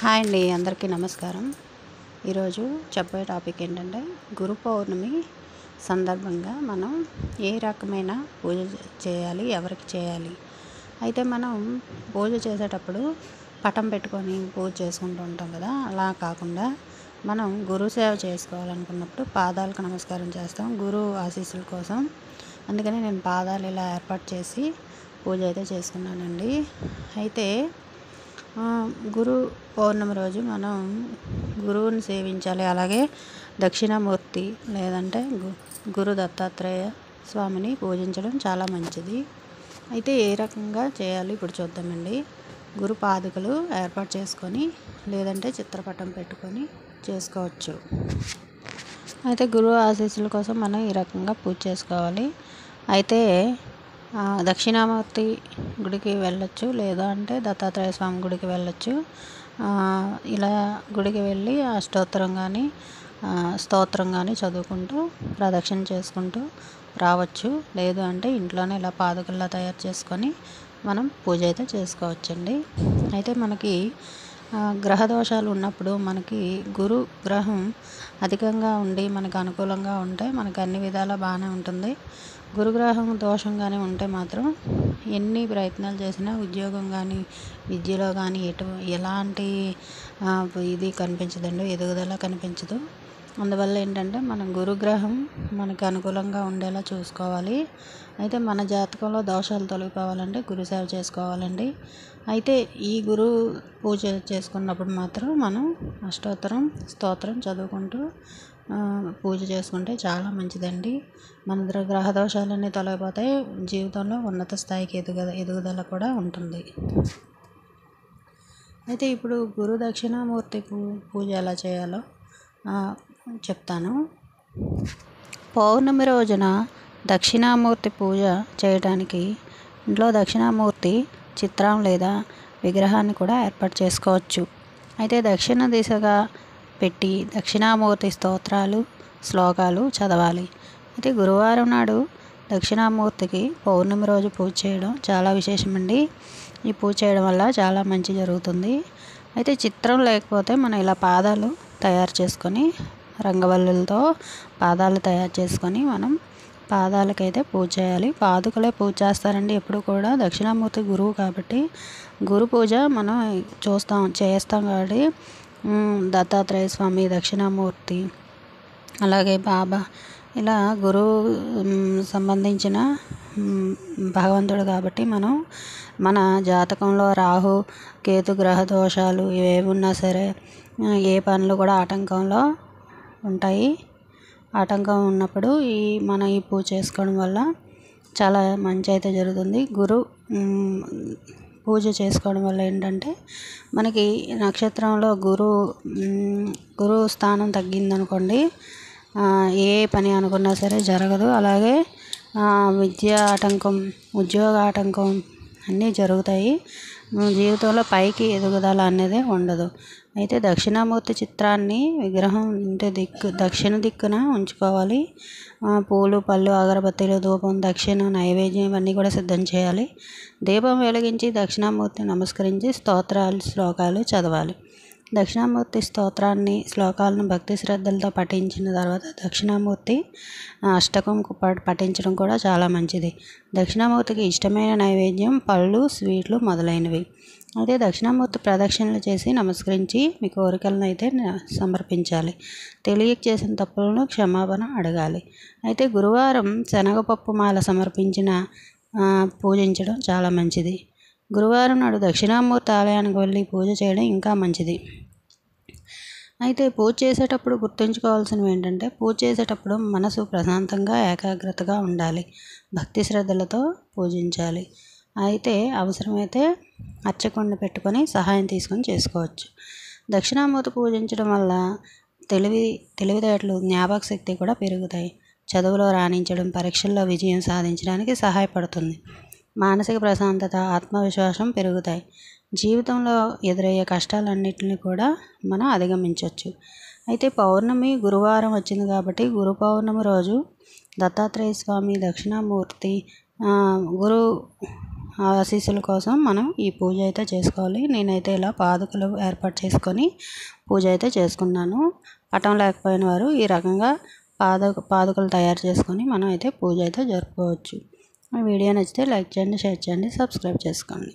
Hi అండి, అందరికీ నమస్కారం. ఈరోజు చెప్పే టాపిక్ ఏంటంటే గురు పౌర్ణమి సందర్భంగా మనం ఏ రకమైన పూజ చేయాలి, ఎవరికి చేయాలి. అయితే మనం పూజ చేసేటప్పుడు పటం పెట్టుకొని పూజ చేసుకుంటూ ఉంటాం కదా. అలా కాకుండా మనం గురు సేవ చేసుకోవాలనుకున్నప్పుడు పాదాలకు నమస్కారం చేస్తాం గురు ఆశీస్సుల కోసం. అందుకని నేను పాదాలు ఇలా ఏర్పాటు చేసి పూజ అయితే చేసుకున్నానండి. అయితే గురు పౌర్ణమి రోజు మనం గురువుని సేవించాలి. అలాగే దక్షిణామూర్తి లేదంటే గురు దత్తాత్రేయ స్వామిని పూజించడం చాలా మంచిది. అయితే ఏ రకంగా చేయాలి ఇప్పుడు చూద్దామండి. గురు పాదుకలు ఏర్పాటు చేసుకొని లేదంటే చిత్రపటం పెట్టుకొని చేసుకోవచ్చు. అయితే గురువు ఆశీస్సుల కోసం మనం ఈ రకంగా పూజ చేసుకోవాలి. అయితే దక్షిణామూర్తి గుడికి వెళ్ళొచ్చు, లేదా అంటే దత్తాత్రేయ స్వామి గుడికి వెళ్ళొచ్చు. ఇలా గుడికి వెళ్ళి స్తోత్రం కానీ చదువుకుంటూ ప్రదక్షిణ చేసుకుంటూ రావచ్చు. లేదు అంటే ఇంట్లోనే ఇలా పాదుకల్లా తయారు చేసుకొని మనం పూజ అయితే చేసుకోవచ్చండి. అయితే మనకి గ్రహ దోషాలు ఉన్నప్పుడు మనకి గురు గ్రహం అధికంగా ఉండి మనకు అనుకూలంగా ఉంటే మనకు అన్ని విధాలా బాగానే ఉంటుంది. గురుగ్రహం దోషంగానే ఉంటే మాత్రం ఎన్ని ప్రయత్నాలు చేసినా ఉద్యోగం కానీ విద్యలో కానీ ఎలాంటి ఇది కనిపించదండి, ఎదుగుదల కనిపించదు. అందువల్ల ఏంటంటే మనం గురుగ్రహం మనకు అనుకూలంగా ఉండేలా చూసుకోవాలి. అయితే మన జాతకంలో దోషాలు తొలగిపోవాలంటే గురు సేవ చేసుకోవాలండి. అయితే ఈ గురు పూజ చేసుకున్నప్పుడు మాత్రం మనం స్తోత్రం చదువుకుంటూ పూజ చేసుకుంటే చాలా మంచిదండి. మన గ్రహ దోషాలన్నీ తొలగిపోతాయి. జీవితంలో ఉన్నత స్థాయికి ఎదుగుదల కూడా ఉంటుంది. అయితే ఇప్పుడు గురు దక్షిణామూర్తి పూజ ఎలా చేయాలో చెప్తాను. పౌర్ణమి రోజున దక్షిణామూర్తి పూజ చేయడానికి ఇంట్లో దక్షిణామూర్తి చిత్రం లేదా విగ్రహాన్ని కూడా ఏర్పాటు చేసుకోవచ్చు. అయితే దక్షిణ దిశగా పెట్టి దక్షిణామూర్తి స్తోత్రాలు శ్లోకాలు చదవాలి. అయితే గురువారం నాడు దక్షిణామూర్తికి పౌర్ణమి రోజు పూజ చేయడం చాలా విశేషమండి. ఈ పూజ చేయడం వల్ల చాలా మంచి జరుగుతుంది. అయితే చిత్రం లేకపోతే మనం ఇలా పాదాలు తయారు చేసుకొని రంగవల్లులతో పాదాలు తయారు చేసుకొని మనం పాదాలకైతే పూజ చేయాలి. పాదుకలే పూజ చేస్తారండి ఎప్పుడు కూడా. దక్షిణామూర్తి గురువు కాబట్టి గురు పూజ మనం చేస్తాం కాబట్టి దత్తాత్రేయ స్వామి, దక్షిణామూర్తి, అలాగే బాబా ఇలా గురువు సంబంధించిన భగవంతుడు కాబట్టి మనం మన జాతకంలో రాహు కేతు గ్రహ దోషాలు ఏవి ఉన్నా సరే ఏ పనులు కూడా ఆటంకంలో ఉంటాయి. ఆటంకం ఉన్నప్పుడు మనం ఈ పూజ చేసుకోవడం వల్ల చాలా మంచి అయితే జరుగుతుంది. గురు పూజ చేసుకోవడం వల్ల ఏంటంటే మనకి నక్షత్రంలో గురు స్థానం తగ్గిందనుకోండి, ఏ పని అనుకున్నా సరే జరగదు. అలాగే విద్య ఆటంకం, ఉద్యోగ ఆటంకం అన్నీ జరుగుతాయి. జీవితంలో పైకి ఎదుగుదల అనేది ఉండదు. అయితే దక్షిణామూర్తి చిత్రాన్ని విగ్రహం ఇంటి దక్షిణ దిక్కున ఉంచుకోవాలి. పూలు పళ్ళు అగరబత్తీలు ధూపం దక్షిణ నైవేద్యం ఇవన్నీ కూడా సిద్ధం చేయాలి. దీపం వెలిగించి దక్షిణామూర్తి నమస్కరించి స్తోత్రాలు శ్లోకాలు చదవాలి. దక్షిణామూర్తి స్తోత్రాన్ని శ్లోకాలను భక్తి శ్రద్ధలతో పఠించిన తర్వాత దక్షిణామూర్తి అష్టకం పఠించడం కూడా చాలా మంచిది. దక్షిణామూర్తికి ఇష్టమైన నైవేద్యం పళ్ళు, స్వీట్లు మొదలైనవి. అయితే దక్షిణామూర్తి ప్రదక్షిణలు చేసి నమస్కరించి మీ కోరికలను అయితే సమర్పించాలి. తెలియక చేసిన తప్పులను క్షమాపణ అడగాలి. అయితే గురువారం శనగపప్పు మాల పూజించడం చాలా మంచిది. గురువారం నాడు దక్షిణామూర్తి ఆలయానికి వెళ్ళి పూజ చేయడం ఇంకా మంచిది. అయితే పూజ చేసేటప్పుడు గుర్తుంచుకోవాల్సినవి ఏంటంటే పూజ చేసేటప్పుడు మనసు ప్రశాంతంగా ఏకాగ్రతగా ఉండాలి. భక్తి శ్రద్ధలతో పూజించాలి. అయితే అవసరమైతే అర్చకుడిని పెట్టుకొని సహాయం తీసుకొని చేసుకోవచ్చు. దక్షిణామూర్తి పూజించడం వల్ల తెలివితేటలు, జ్ఞాపక శక్తి కూడా పెరుగుతాయి. చదువులో రాణించడం, పరీక్షల్లో విజయం సాధించడానికి సహాయపడుతుంది. మానసిక ప్రశాంతత, ఆత్మవిశ్వాసం పెరుగుతాయి. జీవితంలో ఎదురయ్యే కష్టాలన్నింటినీ కూడా మనం అధిగమించవచ్చు. అయితే పౌర్ణమి గురువారం వచ్చింది కాబట్టి గురు పౌర్ణమి రోజు దత్తాత్రేయ స్వామి, దక్షిణామూర్తి, గురు ఆశీస్సుల కోసం మనం ఈ పూజ అయితే చేసుకోవాలి. నేనైతే ఇలా పాదుకలు ఏర్పాటు చేసుకొని పూజ అయితే చేసుకున్నాను. పటం లేకపోయిన వారు ఈ రకంగా పాదుకలు తయారు చేసుకొని మనం అయితే పూజ అయితే జరుపుకోవచ్చు. వీడియో నచ్చితే లైక్ చేయండి, షేర్ చేయండి, సబ్స్క్రైబ్ చేసుకోండి.